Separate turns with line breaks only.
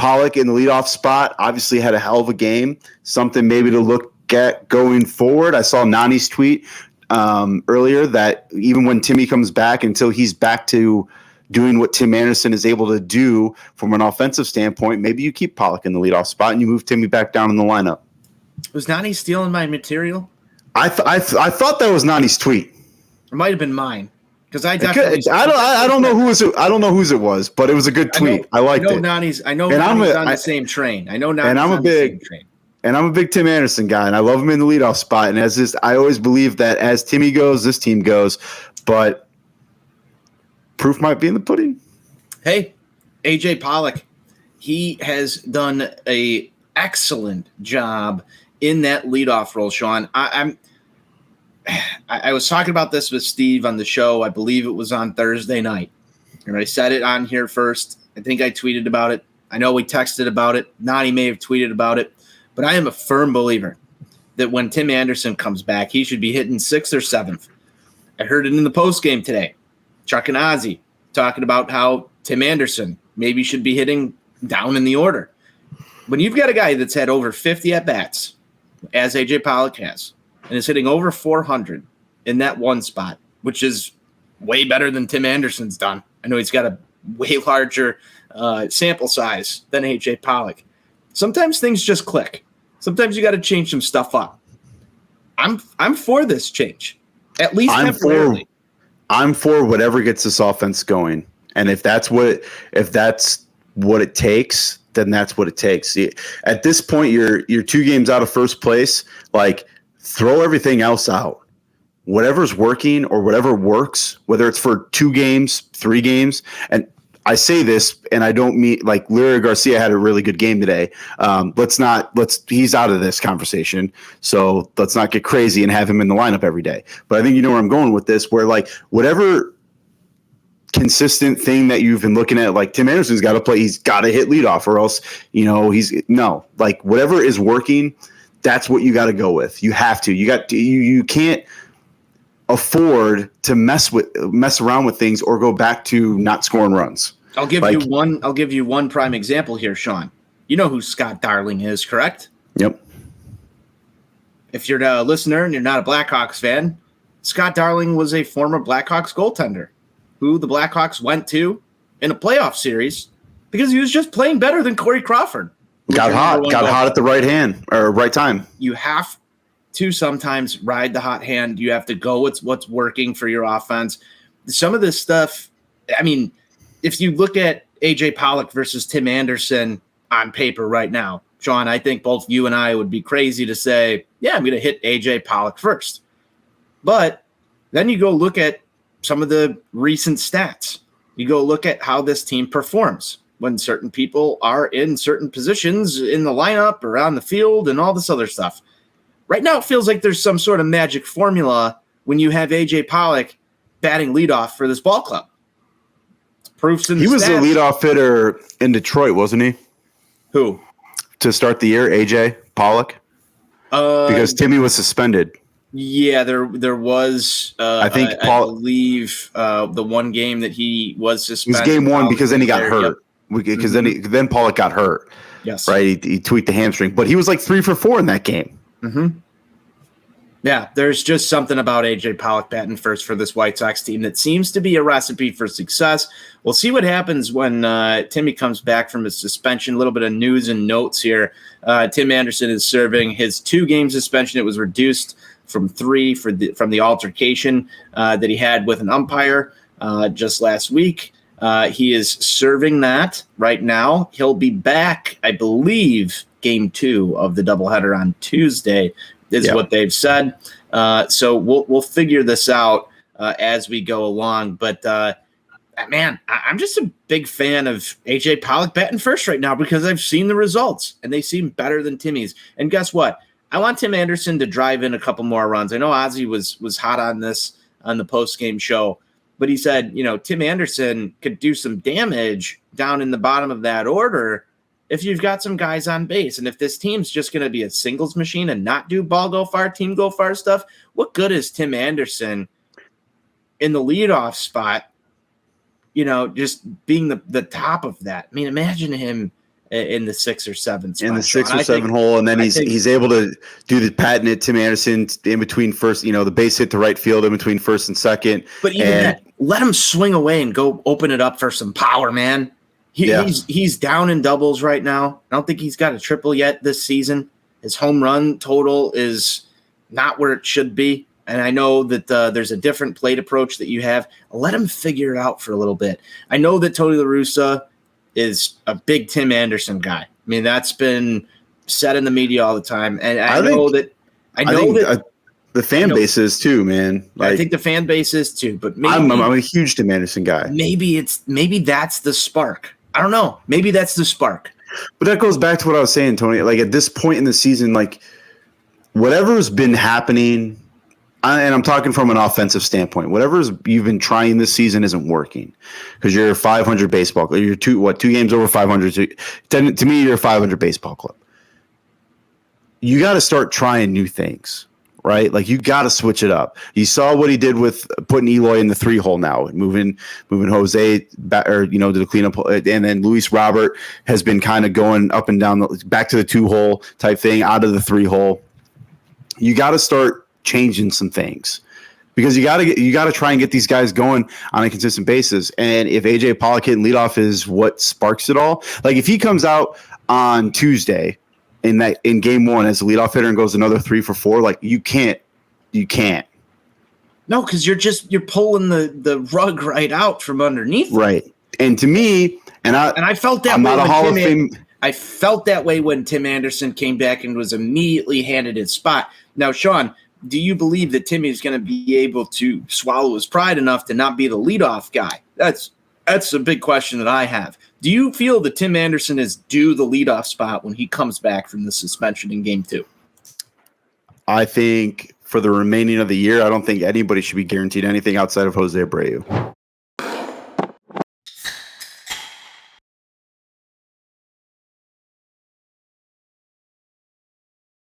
Pollock in the leadoff spot obviously had a hell of a game. Something maybe to look at going forward. I saw Nani's tweet earlier that even when Timmy comes back, until he's back to doing what Tim Anderson is able to do from an offensive standpoint, maybe you keep Pollock in the leadoff spot and you move Timmy back down in the lineup.
Was Nani stealing my material?
I thought that was Nani's tweet.
It might have been mine. Because I definitely
I don't know whose it was, but it was a good tweet. I liked it.
Nani's on the same train. I know Nani's on the same train.
And I'm a big Tim Anderson guy, and I love him in the leadoff spot. And I always believe that as Timmy goes, this team goes. But proof might be in the pudding.
Hey, AJ Pollock, he has done an excellent job in that leadoff role, Sean. I was talking about this with Steve on the show. I believe it was on Thursday night. And I said it on here first. I think I tweeted about it. I know we texted about it. Nani may have tweeted about it. But I am a firm believer that when Tim Anderson comes back, he should be hitting 6th or 7th. I heard it in the postgame today. Chuck and Ozzy talking about how Tim Anderson maybe should be hitting down in the order. When you've got a guy that's had over 50 at-bats, as A.J. Pollock has, and is hitting over 400 in that one spot, which is way better than Tim Anderson's done. I know he's got a way larger sample size than A.J. Pollock. Sometimes things just click. Sometimes you got to change some stuff up. I'm for this change, at least temporarily.
I'm for whatever gets this offense going, and if that's what it takes, then that's what it takes. At this point, you're 2 games out of first place. Like, throw everything else out. Whatever's working or whatever works, whether it's for 2 games, 3 games, and I say this, and I don't mean like Leury Garcia had a really good game today. He's out of this conversation. So let's not get crazy and have him in the lineup every day. But I think you know where I'm going with this, where like whatever consistent thing that you've been looking at, like Tim Anderson's got to play, he's got to hit leadoff or else, like whatever is working, that's what you got to go with. You have to, you can't afford to mess around with things or go back to not scoring runs.
I'll give you one prime example here, Sean. You know who Scott Darling is, correct?
Yep.
If you're a listener and you're not a Blackhawks fan, Scott Darling was a former Blackhawks goaltender who the Blackhawks went to in a playoff series because he was just playing better than Corey Crawford.
Got hot at the right time.
You have to sometimes ride the hot hand. You have to go with what's working for your offense. Some of this stuff, I mean, if you look at A.J. Pollock versus Tim Anderson on paper right now, Sean, I think both you and I would be crazy to say, yeah, I'm going to hit A.J. Pollock first. But then you go look at some of the recent stats. You go look at how this team performs when certain people are in certain positions in the lineup or on the field and all this other stuff. Right now, it feels like there's some sort of magic formula when you have A.J. Pollock batting leadoff for this ball club. Proofs in the stats.
He was the leadoff hitter in Detroit, wasn't he?
Who?
To start the year, A.J. Pollock? Because Timmy was suspended.
Yeah, there was. I believe the one game that he was suspended.
It was game 1 because then he got hurt. Because then Pollock got hurt.
Yes.
Right? He tweaked the hamstring. But he was like 3 for 4 in that game.
Mm-hmm. Yeah, there's just something about A.J. Pollock batting first for this White Sox team that seems to be a recipe for success. We'll see what happens when Timmy comes back from his suspension. A little bit of news and notes here. Tim Anderson is serving his 2-game suspension. It was reduced from 3 from the altercation that he had with an umpire just last week. He is serving that right now. He'll be back, I believe, game 2 of the doubleheader on Tuesday is what they've said. So we'll figure this out as we go along. But, man, I'm just a big fan of A.J. Pollock batting first right now because I've seen the results, and they seem better than Timmy's. And guess what? I want Tim Anderson to drive in a couple more runs. I know Ozzy was hot on this on the post-game show, but he said, Tim Anderson could do some damage down in the bottom of that order if you've got some guys on base. And if this team's just going to be a singles machine and not do ball go far, team go far stuff, what good is Tim Anderson in the leadoff spot, just being the top of that? I mean, imagine him in the 6 or 7 spot.
In the 6
Sean.
or 7 hole, and then he's able to do the patent it Tim Anderson in between first, the base hit to right field in between first and second.
But even that, let him swing away and go open it up for some power, man. He's down in doubles right now. I don't think he's got a triple yet this season. His home run total is not where it should be. And I know that there's a different plate approach that you have. Let him figure it out for a little bit. I know that Tony La Russa is a big Tim Anderson guy. I mean, that's been said in the media all the time. And I know that
the fan base is too, man.
I think the fan base is too, but maybe
I'm a huge Tim Anderson guy.
Maybe that's the spark. I don't know. Maybe that's the spark.
But that goes back to what I was saying, Tony. Like at this point in the season, like whatever's been happening, and I'm talking from an offensive standpoint, whatever you've been trying this season isn't working because you're a 500 baseball club. You're two games over 500. To me, you're a 500 baseball club. You got to start trying new things, right? Like you got to switch it up. You saw what he did with putting Eloy in the 3-hole now, moving Jose back, to the cleanup, and then Luis Robert has been kind of going up and down, back to the 2-hole type thing, out of the 3-hole. You got to start changing some things because you got to try and get these guys going on a consistent basis. And if AJ Pollock hitting leadoff is what sparks it all, like if he comes out on Tuesday in game 1 as a leadoff hitter and goes another 3 for 4, like you can't.
No, because you're pulling the rug right out from underneath.
Right. And to me, I felt that. I'm not a Hall of Fame.
I felt that way when Tim Anderson came back and was immediately handed his spot. Now, Sean, do you believe that Timmy is going to be able to swallow his pride enough to not be the leadoff guy? That's a big question that I have. Do you feel that Tim Anderson is due the leadoff spot when he comes back from the suspension in game 2?
I think for the remaining of the year, I don't think anybody should be guaranteed anything outside of Jose Abreu.